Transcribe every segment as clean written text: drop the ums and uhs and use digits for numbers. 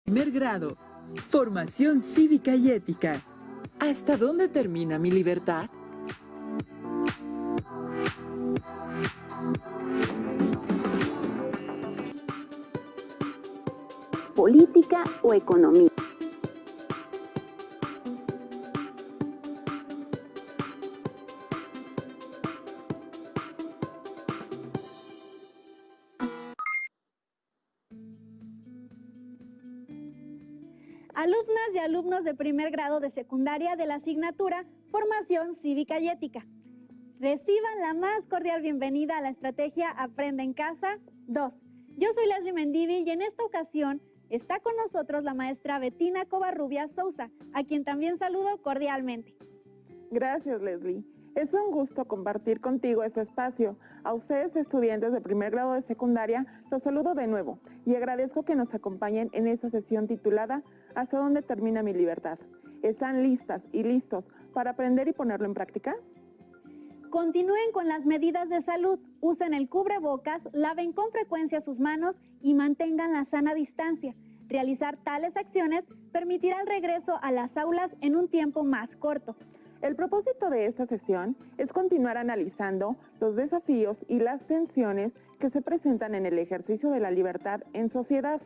Primer grado. Formación cívica y ética. ¿Hasta dónde termina mi libertad? Política o economía. Alumnas y alumnos de primer grado de secundaria de la asignatura Formación Cívica y Ética. Reciban la más cordial bienvenida a la estrategia Aprende en Casa 2. Yo soy Leslie Mendívil y en esta ocasión está con nosotros la maestra Betina Covarrubias Sousa, a quien también saludo cordialmente. Gracias, Leslie. Es un gusto compartir contigo este espacio. A ustedes, estudiantes de primer grado de secundaria, los saludo de nuevo y agradezco que nos acompañen en esta sesión titulada ¿Hasta dónde termina mi libertad? ¿Están listas y listos para aprender y ponerlo en práctica? Continúen con las medidas de salud, usen el cubrebocas, laven con frecuencia sus manos y mantengan la sana distancia. Realizar tales acciones permitirá el regreso a las aulas en un tiempo más corto. El propósito de esta sesión es continuar analizando los desafíos y las tensiones que se presentan en el ejercicio de la libertad en sociedad,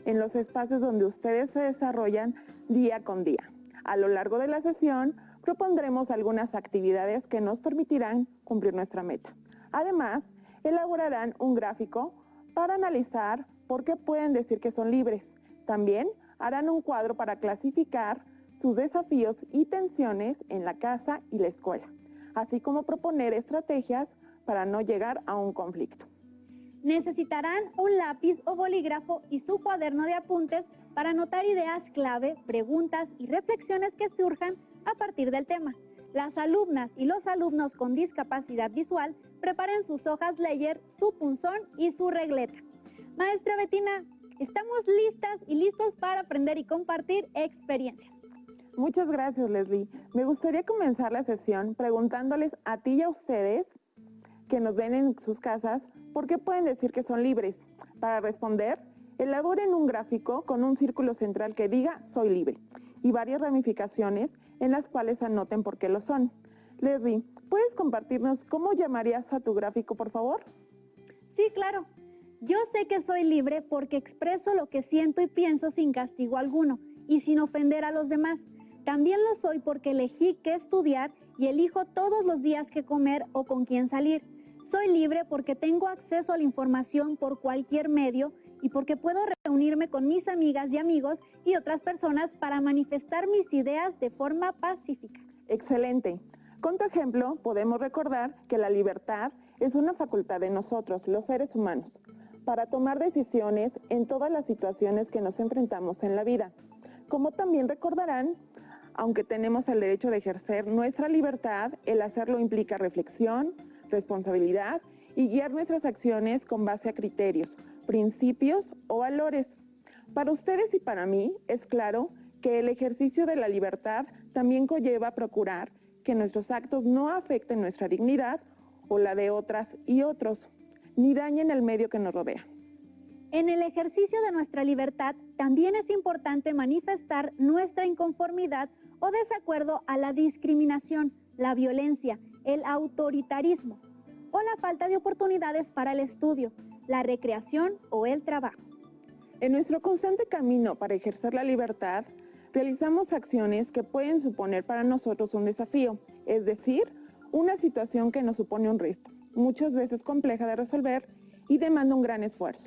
en los espacios donde ustedes se desarrollan día con día. A lo largo de la sesión, propondremos algunas actividades que nos permitirán cumplir nuestra meta. Además, elaborarán un gráfico para analizar por qué pueden decir que son libres. También harán un cuadro para clasificar sus desafíos y tensiones en la casa y la escuela, así como proponer estrategias para no llegar a un conflicto. Necesitarán un lápiz o bolígrafo y su cuaderno de apuntes para anotar ideas clave, preguntas y reflexiones que surjan a partir del tema. Las alumnas y los alumnos con discapacidad visual preparen sus hojas Ledger, su punzón y su regleta. Maestra Betina, estamos listas y listos para aprender y compartir experiencias. Muchas gracias, Leslie. Me gustaría comenzar la sesión preguntándoles a ti y a ustedes que nos ven en sus casas, ¿por qué pueden decir que son libres? Para responder, elaboren un gráfico con un círculo central que diga «soy libre» y varias ramificaciones en las cuales anoten por qué lo son. Leslie, ¿puedes compartirnos cómo llamarías a tu gráfico, por favor? Sí, claro. Yo sé que soy libre porque expreso lo que siento y pienso sin castigo alguno y sin ofender a los demás. También lo soy porque elegí qué estudiar y elijo todos los días qué comer o con quién salir. Soy libre porque tengo acceso a la información por cualquier medio y porque puedo reunirme con mis amigas y amigos y otras personas para manifestar mis ideas de forma pacífica. Excelente. Con tu ejemplo, podemos recordar que la libertad es una facultad de nosotros, los seres humanos, para tomar decisiones en todas las situaciones que nos enfrentamos en la vida. Como también recordarán, aunque tenemos el derecho de ejercer nuestra libertad, el hacerlo implica reflexión, responsabilidad y guiar nuestras acciones con base a criterios, principios o valores. Para ustedes y para mí es claro que el ejercicio de la libertad también conlleva procurar que nuestros actos no afecten nuestra dignidad o la de otras y otros, ni dañen el medio que nos rodea. En el ejercicio de nuestra libertad también es importante manifestar nuestra inconformidad o desacuerdo a la discriminación, la violencia, el autoritarismo o la falta de oportunidades para el estudio, la recreación o el trabajo. En nuestro constante camino para ejercer la libertad, realizamos acciones que pueden suponer para nosotros un desafío, es decir, una situación que nos supone un reto, muchas veces compleja de resolver y demanda un gran esfuerzo.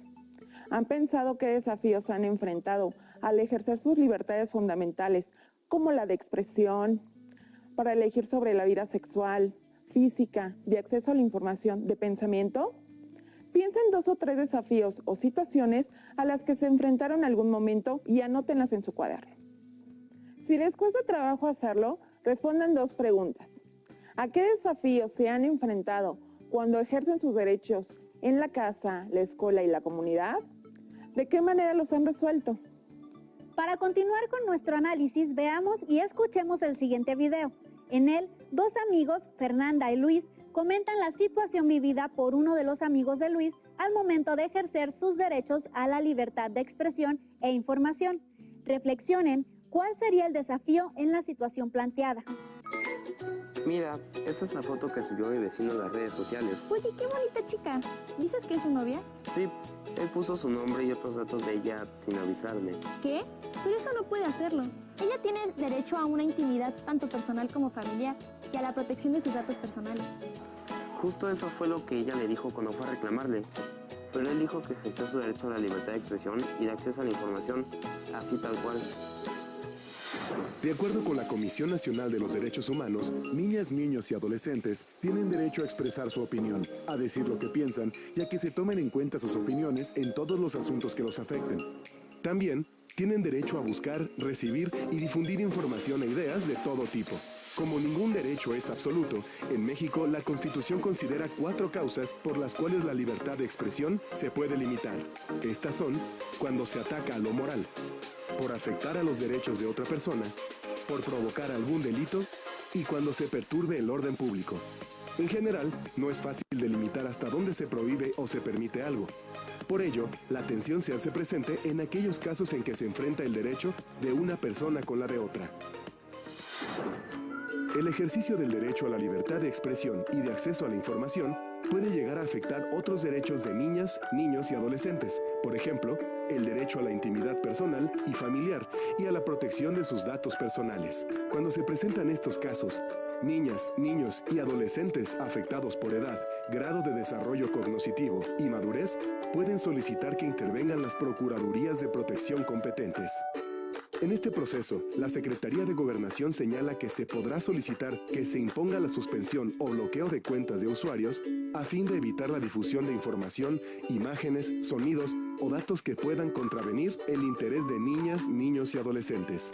¿Han pensado qué desafíos han enfrentado al ejercer sus libertades fundamentales, como la de expresión, para elegir sobre la vida sexual, física, de acceso a la información, de pensamiento? Piensen 2 o 3 desafíos o situaciones a las que se enfrentaron en algún momento y anótenlas en su cuaderno. Si les cuesta trabajo hacerlo, respondan 2 preguntas. ¿A qué desafíos se han enfrentado cuando ejercen sus derechos en la casa, la escuela y la comunidad? ¿De qué manera los han resuelto? Para continuar con nuestro análisis, veamos y escuchemos el siguiente video. En él, 2 amigos, Fernanda y Luis, comentan la situación vivida por uno de los amigos de Luis al momento de ejercer sus derechos a la libertad de expresión e información. Reflexionen cuál sería el desafío en la situación planteada. Mira, esta es la foto que subió mi vecino en las redes sociales. Oye, qué bonita chica. ¿Dices que es su novia? Sí, él puso su nombre y otros datos de ella sin avisarme. ¿Qué? Pero eso no puede hacerlo. Ella tiene derecho a una intimidad tanto personal como familiar y a la protección de sus datos personales. Justo eso fue lo que ella le dijo cuando fue a reclamarle. Pero él dijo que ejerció su derecho a la libertad de expresión y de acceso a la información, así tal cual. De acuerdo con la Comisión Nacional de los Derechos Humanos, niñas, niños y adolescentes tienen derecho a expresar su opinión, a decir lo que piensan y a que se tomen en cuenta sus opiniones en todos los asuntos que los afecten. También tienen derecho a buscar, recibir y difundir información e ideas de todo tipo. Como ningún derecho es absoluto, en México la Constitución considera 4 causas por las cuales la libertad de expresión se puede limitar. Estas son cuando se ataca a lo moral, por afectar a los derechos de otra persona, por provocar algún delito y cuando se perturbe el orden público. En general, no es fácil delimitar hasta dónde se prohíbe o se permite algo. Por ello, la tensión se hace presente en aquellos casos en que se enfrenta el derecho de una persona con la de otra. El ejercicio del derecho a la libertad de expresión y de acceso a la información puede llegar a afectar otros derechos de niñas, niños y adolescentes, por ejemplo, el derecho a la intimidad personal y familiar y a la protección de sus datos personales. Cuando se presentan estos casos, niñas, niños y adolescentes afectados por edad, grado de desarrollo cognoscitivo y madurez pueden solicitar que intervengan las Procuradurías de Protección competentes. En este proceso, la Secretaría de Gobernación señala que se podrá solicitar que se imponga la suspensión o bloqueo de cuentas de usuarios a fin de evitar la difusión de información, imágenes, sonidos o datos que puedan contravenir el interés de niñas, niños y adolescentes.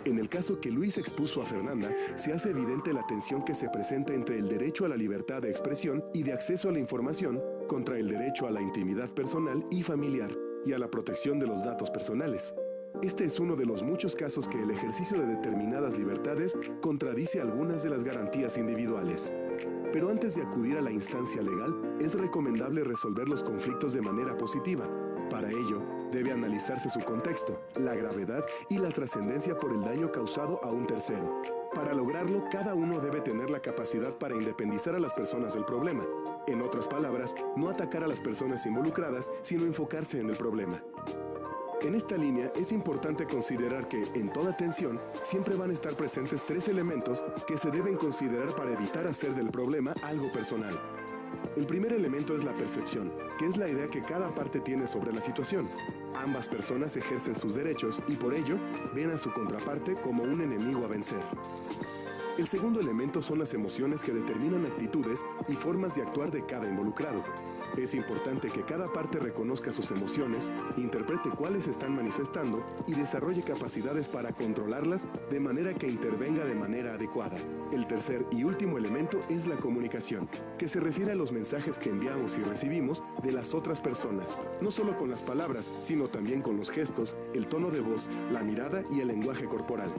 En el caso que Luis expuso a Fernanda, se hace evidente la tensión que se presenta entre el derecho a la libertad de expresión y de acceso a la información contra el derecho a la intimidad personal y familiar y a la protección de los datos personales. Este es uno de los muchos casos que el ejercicio de determinadas libertades contradice algunas de las garantías individuales. Pero antes de acudir a la instancia legal, es recomendable resolver los conflictos de manera positiva. Para ello, debe analizarse su contexto, la gravedad y la trascendencia por el daño causado a un tercero. Para lograrlo, cada uno debe tener la capacidad para independizar a las personas del problema. En otras palabras, no atacar a las personas involucradas, sino enfocarse en el problema. En esta línea es importante considerar que, en toda tensión, siempre van a estar presentes 3 elementos que se deben considerar para evitar hacer del problema algo personal. El primer elemento es la percepción, que es la idea que cada parte tiene sobre la situación. Ambas personas ejercen sus derechos y por ello ven a su contraparte como un enemigo a vencer. El segundo elemento son las emociones que determinan actitudes y formas de actuar de cada involucrado. Es importante que cada parte reconozca sus emociones, interprete cuáles se están manifestando y desarrolle capacidades para controlarlas de manera que intervenga de manera adecuada. El tercer y último elemento es la comunicación, que se refiere a los mensajes que enviamos y recibimos de las otras personas, no solo con las palabras, sino también con los gestos, el tono de voz, la mirada y el lenguaje corporal.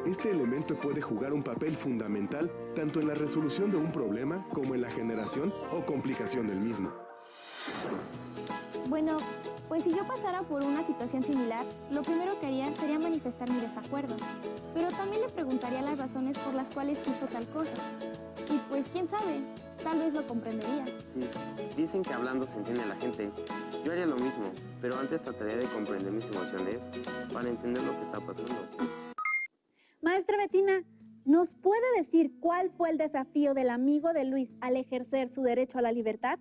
Este elemento puede jugar un papel fundamental tanto en la resolución de un problema como en la generación o complicación del mismo. Bueno, pues si yo pasara por una situación similar, lo primero que haría sería manifestar mi desacuerdo. Pero también le preguntaría las razones por las cuales hizo tal cosa. Y pues, quién sabe, tal vez lo comprendería. Sí, dicen que hablando se entiende a la gente. Yo haría lo mismo, pero antes trataría de comprender mis emociones para entender lo que está pasando. Maestra Betina, ¿nos puede decir cuál fue el desafío del amigo de Luis al ejercer su derecho a la libertad?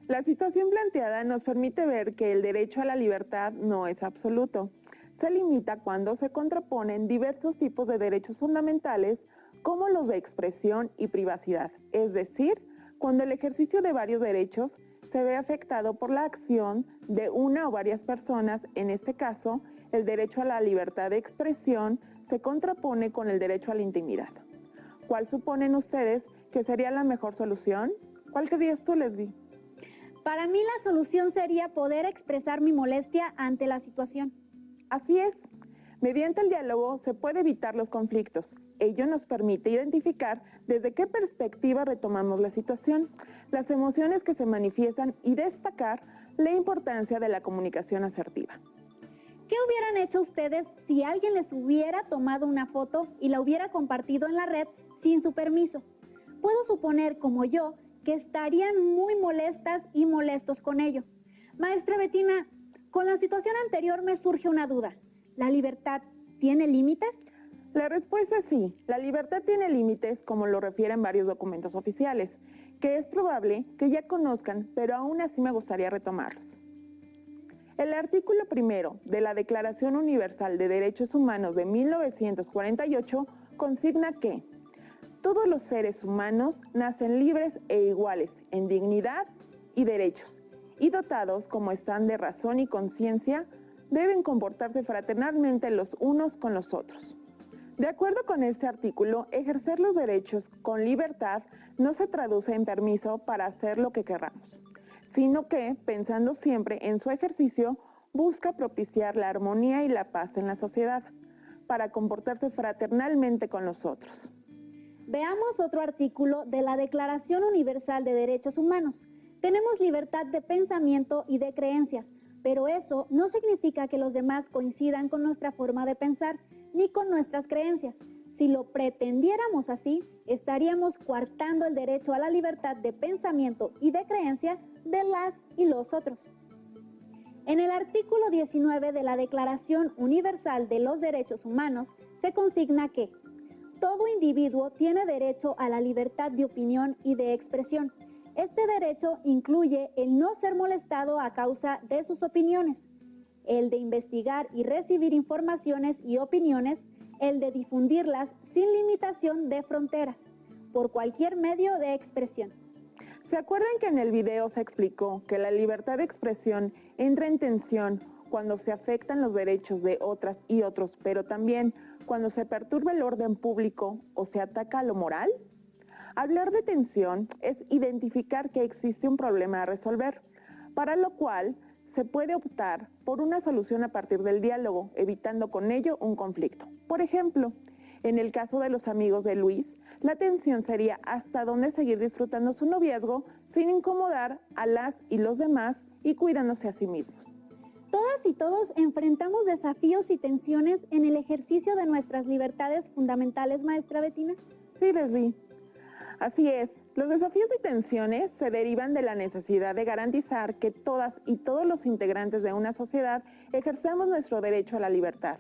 La situación planteada nos permite ver que el derecho a la libertad no es absoluto. Se limita cuando se contraponen diversos tipos de derechos fundamentales como los de expresión y privacidad, es decir, cuando el ejercicio de varios derechos se ve afectado por la acción de una o varias personas. En este caso, el derecho a la libertad de expresión se contrapone con el derecho a la intimidad. ¿Cuál suponen ustedes que sería la mejor solución? ¿Cuál creías tú, Leslie? Para mí la solución sería poder expresar mi molestia ante la situación. Así es. Mediante el diálogo se puede evitar los conflictos. Ello nos permite identificar desde qué perspectiva retomamos la situación, las emociones que se manifiestan y destacar la importancia de la comunicación asertiva. ¿Qué hubieran hecho ustedes si alguien les hubiera tomado una foto y la hubiera compartido en la red sin su permiso? Puedo suponer, como yo, que estarían muy molestas y molestos con ello. Maestra Betina, con la situación anterior me surge una duda. ¿La libertad tiene límites? La respuesta es sí. La libertad tiene límites, como lo refieren varios documentos oficiales, que es probable que ya conozcan, pero aún así me gustaría retomarlos. El artículo 1 de la Declaración Universal de Derechos Humanos de 1948 consigna que todos los seres humanos nacen libres e iguales en dignidad y derechos, y dotados como están de razón y conciencia, deben comportarse fraternalmente los unos con los otros. De acuerdo con este artículo, ejercer los derechos con libertad no se traduce en permiso para hacer lo que queramos, sino que, pensando siempre en su ejercicio, busca propiciar la armonía y la paz en la sociedad, para comportarse fraternalmente con los otros. Veamos otro artículo de la Declaración Universal de Derechos Humanos. Tenemos libertad de pensamiento y de creencias, pero eso no significa que los demás coincidan con nuestra forma de pensar ni con nuestras creencias. Si lo pretendiéramos así, estaríamos coartando el derecho a la libertad de pensamiento y de creencia de las y los otros. En el artículo 19 de la Declaración Universal de los Derechos Humanos se consigna que todo individuo tiene derecho a la libertad de opinión y de expresión. Este derecho incluye el no ser molestado a causa de sus opiniones, el de investigar y recibir informaciones y opiniones, el de difundirlas sin limitación de fronteras, por cualquier medio de expresión. ¿Se acuerdan que en el video se explicó que la libertad de expresión entra en tensión cuando se afectan los derechos de otras y otros, pero también cuando se perturba el orden público o se ataca a lo moral? Hablar de tensión es identificar que existe un problema a resolver, para lo cual se puede optar por una solución a partir del diálogo, evitando con ello un conflicto. Por ejemplo, en el caso de los amigos de Luis, la tensión sería hasta dónde seguir disfrutando su noviazgo sin incomodar a las y los demás y cuidándose a sí mismos. Todas y todos enfrentamos desafíos y tensiones en el ejercicio de nuestras libertades fundamentales, maestra Betina. Sí, Leslie. Así es, los desafíos y tensiones se derivan de la necesidad de garantizar que todas y todos los integrantes de una sociedad ejerzamos nuestro derecho a la libertad.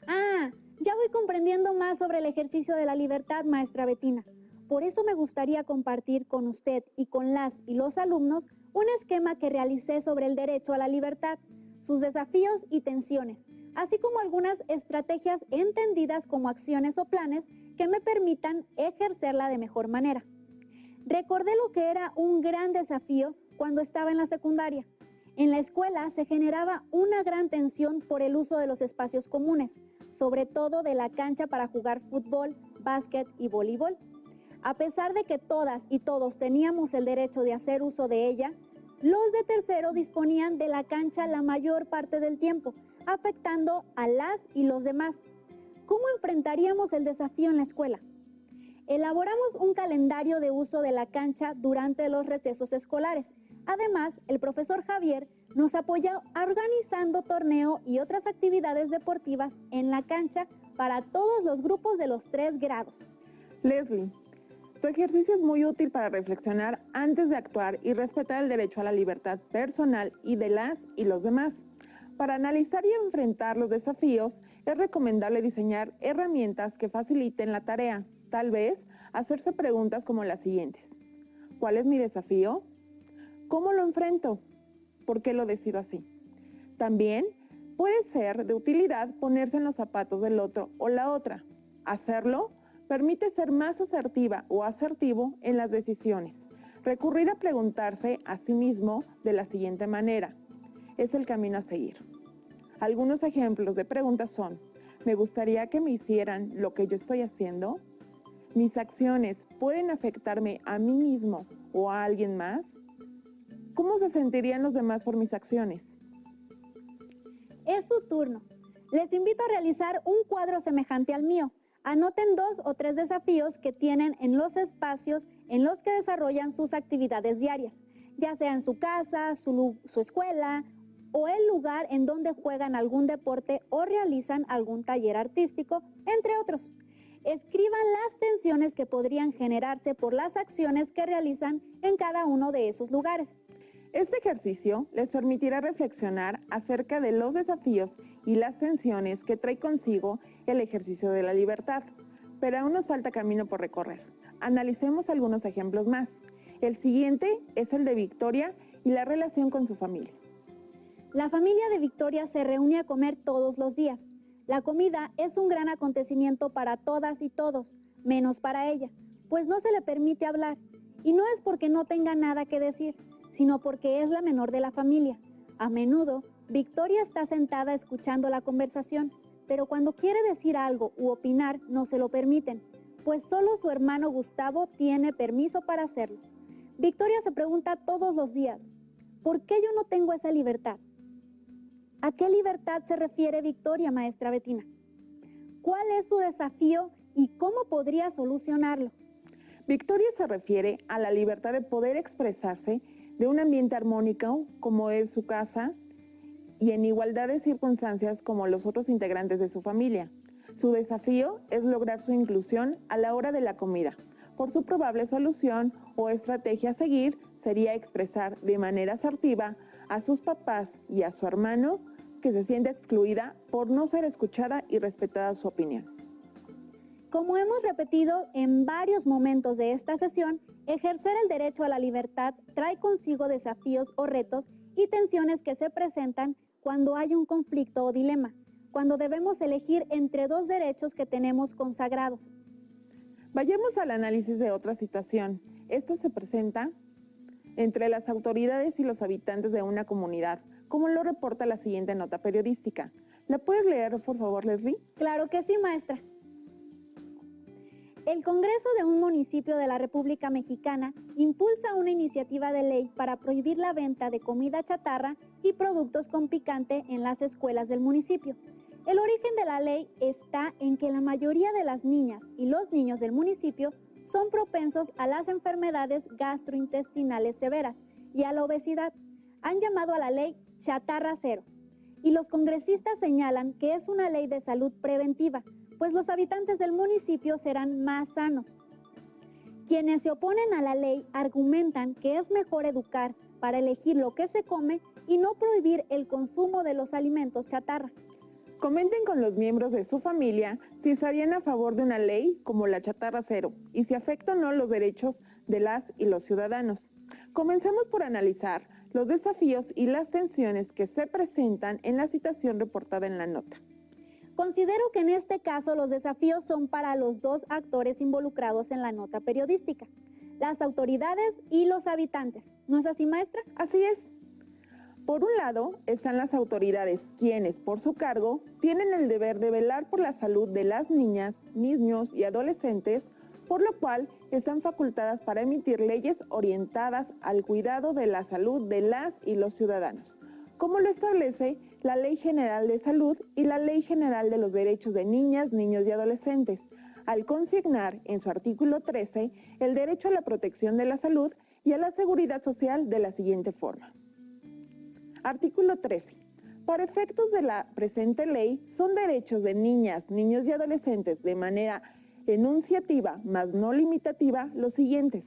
Ah, ya voy comprendiendo más sobre el ejercicio de la libertad, maestra Betina. Por eso me gustaría compartir con usted y con las y los alumnos un esquema que realicé sobre el derecho a la libertad, sus desafíos y tensiones, así como algunas estrategias entendidas como acciones o planes que me permitan ejercerla de mejor manera. Recordé lo que era un gran desafío cuando estaba en la secundaria. En la escuela se generaba una gran tensión por el uso de los espacios comunes, sobre todo de la cancha para jugar fútbol, básquet y voleibol. A pesar de que todas y todos teníamos el derecho de hacer uso de ella, los de tercero disponían de la cancha la mayor parte del tiempo, afectando a las y los demás. ¿Cómo enfrentaríamos el desafío en la escuela? Elaboramos un calendario de uso de la cancha durante los recesos escolares. Además, el profesor Javier nos apoyó organizando torneo y otras actividades deportivas en la cancha para todos los grupos de los 3 grados. Leslie, tu ejercicio es muy útil para reflexionar antes de actuar y respetar el derecho a la libertad personal y de las y los demás. Para analizar y enfrentar los desafíos, es recomendable diseñar herramientas que faciliten la tarea. Tal vez hacerse preguntas como las siguientes. ¿Cuál es mi desafío? ¿Cómo lo enfrento? ¿Por qué lo decido así? También puede ser de utilidad ponerse en los zapatos del otro o la otra. Hacerlo permite ser más asertiva o asertivo en las decisiones. Recurrir a preguntarse a sí mismo de la siguiente manera. Es el camino a seguir. Algunos ejemplos de preguntas son: ¿me gustaría que me hicieran lo que yo estoy haciendo? ¿Mis acciones pueden afectarme a mí mismo o a alguien más? ¿Cómo se sentirían los demás por mis acciones? Es su turno. Les invito a realizar un cuadro semejante al mío. Anoten 2 o 3 desafíos que tienen en los espacios en los que desarrollan sus actividades diarias, ya sea en su casa, su escuela o el lugar en donde juegan algún deporte o realizan algún taller artístico, entre otros. Escriban las tensiones que podrían generarse por las acciones que realizan en cada uno de esos lugares. Este ejercicio les permitirá reflexionar acerca de los desafíos y las tensiones que trae consigo el ejercicio de la libertad, pero aún nos falta camino por recorrer. Analicemos algunos ejemplos más. El siguiente es el de Victoria y la relación con su familia. La familia de Victoria se reúne a comer todos los días. La comida es un gran acontecimiento para todas y todos, menos para ella, pues no se le permite hablar. Y no es porque no tenga nada que decir, sino porque es la menor de la familia. A menudo, Victoria está sentada escuchando la conversación, pero cuando quiere decir algo u opinar no se lo permiten, pues solo su hermano Gustavo tiene permiso para hacerlo. Victoria se pregunta todos los días, ¿por qué yo no tengo esa libertad? ¿A qué libertad se refiere Victoria, maestra Betina? ¿Cuál es su desafío y cómo podría solucionarlo? Victoria se refiere a la libertad de poder expresarse de un ambiente armónico como es su casa y en igualdad de circunstancias como los otros integrantes de su familia. Su desafío es lograr su inclusión a la hora de la comida. Por su probable solución o estrategia a seguir sería expresar de manera asertiva a sus papás y a su hermano que se siente excluida por no ser escuchada y respetada su opinión. Como hemos repetido en varios momentos de esta sesión, ejercer el derecho a la libertad trae consigo desafíos o retos y tensiones que se presentan cuando hay un conflicto o dilema, cuando debemos elegir entre dos derechos que tenemos consagrados. Vayamos al análisis de otra situación. Esta se presenta entre las autoridades y los habitantes de una comunidad, como lo reporta la siguiente nota periodística. ¿La puedes leer, por favor, Leslie? Claro que sí, maestra. El Congreso de un municipio de la República Mexicana impulsa una iniciativa de ley para prohibir la venta de comida chatarra y productos con picante en las escuelas del municipio. El origen de la ley está en que la mayoría de las niñas y los niños del municipio son propensos a las enfermedades gastrointestinales severas y a la obesidad. Han llamado a la ley Chatarra Cero. Y los congresistas señalan que es una ley de salud preventiva, pues los habitantes del municipio serán más sanos. Quienes se oponen a la ley argumentan que es mejor educar para elegir lo que se come y no prohibir el consumo de los alimentos chatarra. Comenten con los miembros de su familia si estarían a favor de una ley como la Chatarra Cero y si afecta o no los derechos de las y los ciudadanos. Comencemos por analizar los desafíos y las tensiones que se presentan en la situación reportada en la nota. Considero que en este caso los desafíos son para los dos actores involucrados en la nota periodística, las autoridades y los habitantes. ¿No es así, maestra? Así es. Por un lado están las autoridades, quienes por su cargo tienen el deber de velar por la salud de las niñas, niños y adolescentes, por lo cual están facultadas para emitir leyes orientadas al cuidado de la salud de las y los ciudadanos, como lo establece la Ley General de Salud y la Ley General de los Derechos de Niñas, Niños y Adolescentes, al consignar en su artículo 13 el derecho a la protección de la salud y a la seguridad social de la siguiente forma. Artículo 13. Para efectos de la presente ley, son derechos de niñas, niños y adolescentes de manera enunciativa, mas no limitativa, los siguientes.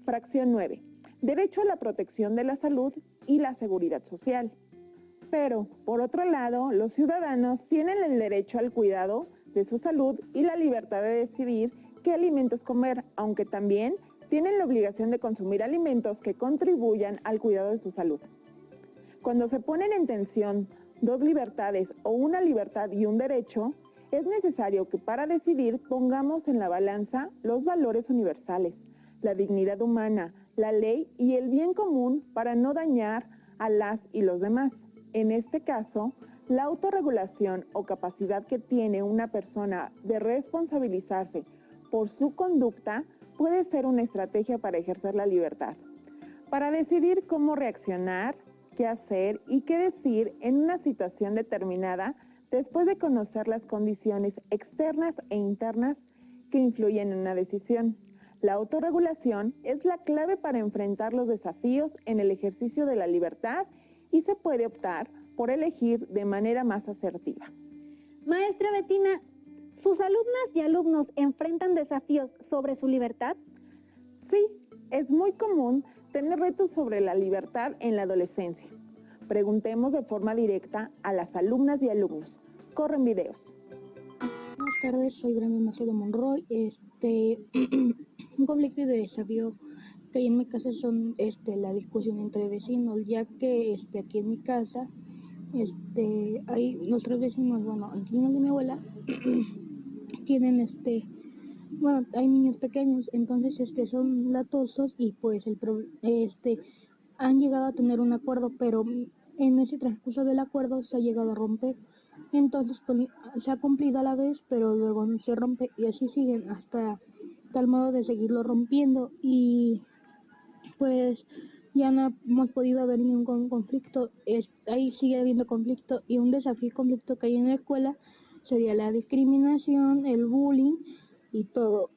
Fracción 9. Derecho a la protección de la salud y la seguridad social. Pero, por otro lado, los ciudadanos tienen el derecho al cuidado de su salud y la libertad de decidir qué alimentos comer, aunque también tienen la obligación de consumir alimentos que contribuyan al cuidado de su salud. Cuando se ponen en tensión dos libertades o una libertad y un derecho, es necesario que para decidir pongamos en la balanza los valores universales, la dignidad humana, la ley y el bien común para no dañar a las y los demás. En este caso, la autorregulación o capacidad que tiene una persona de responsabilizarse por su conducta puede ser una estrategia para ejercer la libertad, para decidir cómo reaccionar, qué hacer y qué decir en una situación determinada después de conocer las condiciones externas e internas que influyen en una decisión. La autorregulación es la clave para enfrentar los desafíos en el ejercicio de la libertad y se puede optar por elegir de manera más asertiva. Maestra Betina, ¿sus alumnas y alumnos enfrentan desafíos sobre su libertad? Sí, es muy común tener retos sobre la libertad en la adolescencia. Preguntemos de forma directa a las alumnas y alumnos. Corren videos. Buenas tardes, soy Brandon Macedo Monroy. Un conflicto y desafío que hay en mi casa son la discusión entre vecinos, ya que aquí en mi casa hay nuestros vecinos, inquilinos de mi abuela, tienen hay niños pequeños, entonces son latosos y pues han llegado a tener un acuerdo, pero en ese transcurso del acuerdo se ha llegado a romper. Entonces pues, se ha cumplido a la vez, pero luego se rompe y así siguen hasta tal modo de seguirlo rompiendo, y pues ya no hemos podido haber ningún conflicto. Ahí sigue habiendo conflicto, y un desafío y conflicto que hay en la escuela sería la discriminación, el bullying y todo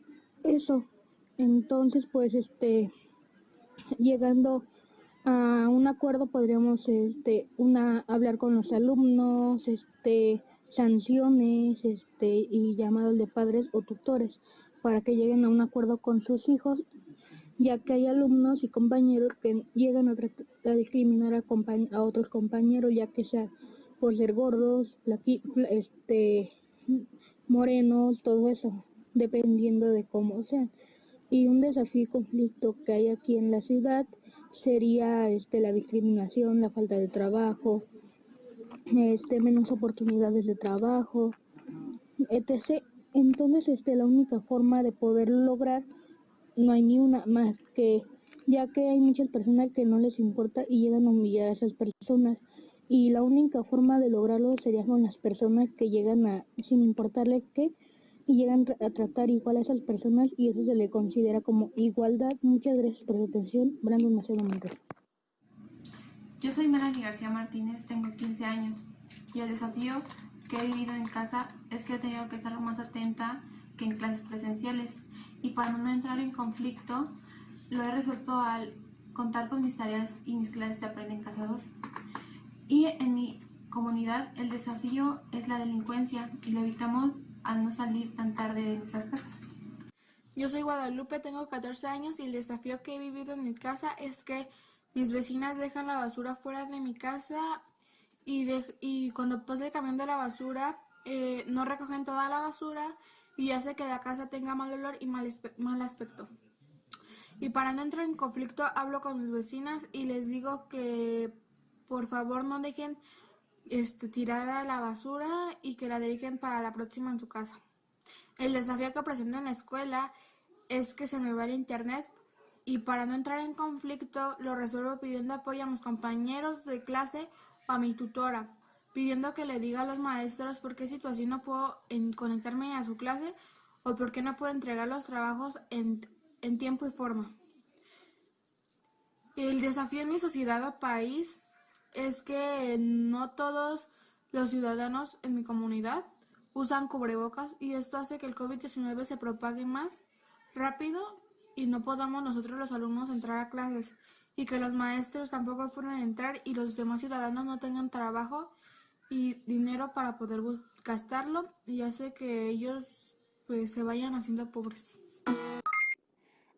eso. Entonces pues llegando a un acuerdo podríamos hablar con los alumnos, sanciones y llamados de padres o tutores para que lleguen a un acuerdo con sus hijos, ya que hay alumnos y compañeros que llegan a discriminar a otros compañeros, ya que sea por ser gordos, morenos, todo eso, dependiendo de cómo sean. Y un desafío y conflicto que hay aquí en la ciudad sería la discriminación, la falta de trabajo, menos oportunidades de trabajo, etc. Entonces la única forma de poder lograr, no hay ni una más que, ya que hay muchas personas que no les importa y llegan a humillar a esas personas, y la única forma de lograrlo sería con las personas que llegan a, sin importarles qué, y llegan a tratar igual a esas personas, y eso se le considera como igualdad. Muchas gracias por su atención. Brandon Macedo Monroy. Yo soy Melanie García Martínez, tengo 15 años, y el desafío que he vivido en casa es que he tenido que estar más atenta que en clases presenciales, y para no entrar en conflicto lo he resuelto al contar con mis tareas y mis clases de Aprende en Casa 2. Y en mi comunidad el desafío es la delincuencia, y lo evitamos al no salir tan tarde de nuestras casas. Yo soy Guadalupe, tengo 14 años, y el desafío que he vivido en mi casa es que mis vecinas dejan la basura fuera de mi casa, y cuando pasa el camión de la basura no recogen toda la basura, y hace que la casa tenga mal olor y mal aspecto. Y para no entrar en conflicto hablo con mis vecinas y les digo que por favor no dejen tirada la basura y que la dejen para la próxima en su casa. El desafío que presento en la escuela es que se me va el internet, y para no entrar en conflicto lo resuelvo pidiendo apoyo a mis compañeros de clase o a mi tutora, pidiendo que le diga a los maestros por qué situación no puedo conectarme a su clase o por qué no puedo entregar los trabajos en tiempo y forma. El desafío en mi sociedad o país es que no todos los ciudadanos en mi comunidad usan cubrebocas, y esto hace que el COVID-19 se propague más rápido y no podamos nosotros los alumnos entrar a clases, y que los maestros tampoco puedan entrar y los demás ciudadanos no tengan trabajo y dinero para poder gastarlo, y hace que ellos pues se vayan haciendo pobres.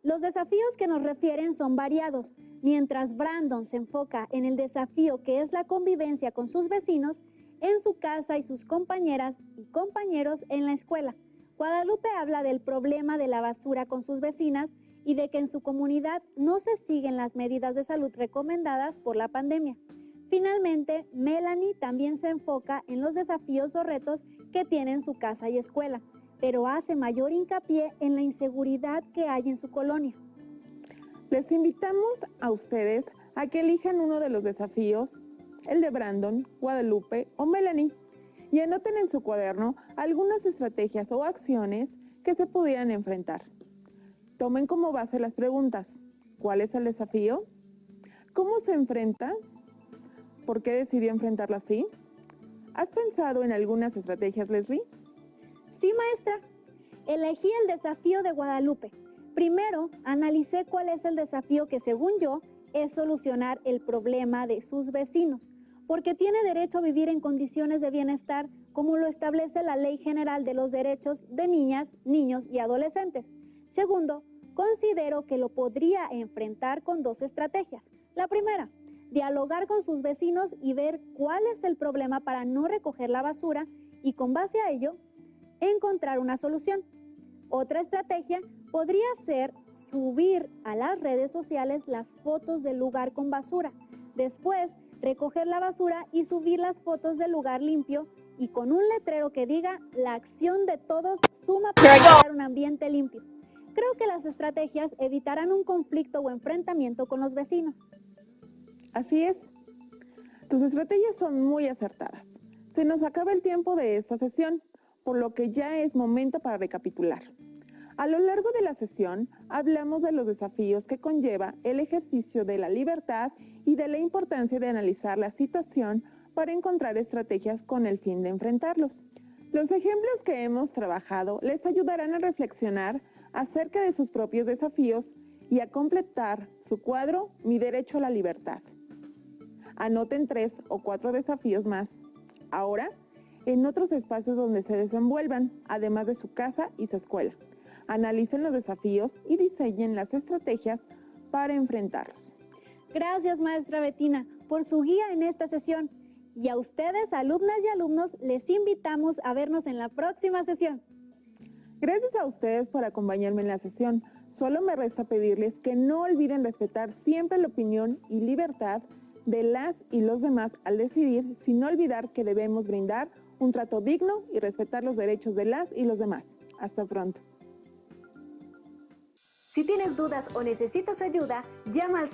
Los desafíos que nos refieren son variados. Mientras Brandon se enfoca en el desafío que es la convivencia con sus vecinos, en su casa y sus compañeras y compañeros en la escuela, Guadalupe habla del problema de la basura con sus vecinas y de que en su comunidad no se siguen las medidas de salud recomendadas por la pandemia. Finalmente, Melanie también se enfoca en los desafíos o retos que tiene en su casa y escuela, pero hace mayor hincapié en la inseguridad que hay en su colonia. Les invitamos a ustedes a que elijan uno de los desafíos, el de Brandon, Guadalupe o Melanie, y anoten en su cuaderno algunas estrategias o acciones que se pudieran enfrentar. Tomen como base las preguntas: ¿cuál es el desafío? ¿Cómo se enfrenta? ¿Por qué decidió enfrentarlo así? ¿Has pensado en algunas estrategias, Leslie? Sí, maestra. Elegí el desafío de Guadalupe. Primero, analicé cuál es el desafío que, según yo, es solucionar el problema de sus vecinos. porque tiene derecho a vivir en condiciones de bienestar como lo establece la Ley General de los Derechos de Niñas, Niños y Adolescentes. Segundo, considero que lo podría enfrentar con dos estrategias. La primera, dialogar con sus vecinos y ver cuál es el problema para no recoger la basura y con base a ello, encontrar una solución. Otra estrategia podría ser subir a las redes sociales las fotos del lugar con basura. Después, recoger la basura y subir las fotos del lugar limpio y con un letrero que diga la acción de todos suma para crear un ambiente limpio. Creo que las estrategias evitarán un conflicto o enfrentamiento con los vecinos. Así es. Tus estrategias son muy acertadas. Se nos acaba el tiempo de esta sesión, por lo que ya es momento para recapitular. A lo largo de la sesión, hablamos de los desafíos que conlleva el ejercicio de la libertad y de la importancia de analizar la situación para encontrar estrategias con el fin de enfrentarlos. Los ejemplos que hemos trabajado les ayudarán a reflexionar acerca de sus propios desafíos y a completar su cuadro Mi Derecho a la Libertad. Anoten 3 o 4 desafíos más. Ahora, en otros espacios donde se desenvuelvan, además de su casa y su escuela. Analicen los desafíos y diseñen las estrategias para enfrentarlos. Gracias, maestra Betina, por su guía en esta sesión. Y a ustedes, alumnas y alumnos, les invitamos a vernos en la próxima sesión. Gracias a ustedes por acompañarme en la sesión. Solo me resta pedirles que no olviden respetar siempre la opinión y libertad de las y los demás al decidir, sin olvidar que debemos brindar un trato digno y respetar los derechos de las y los demás. Hasta pronto. Si tienes dudas o necesitas ayuda, llama al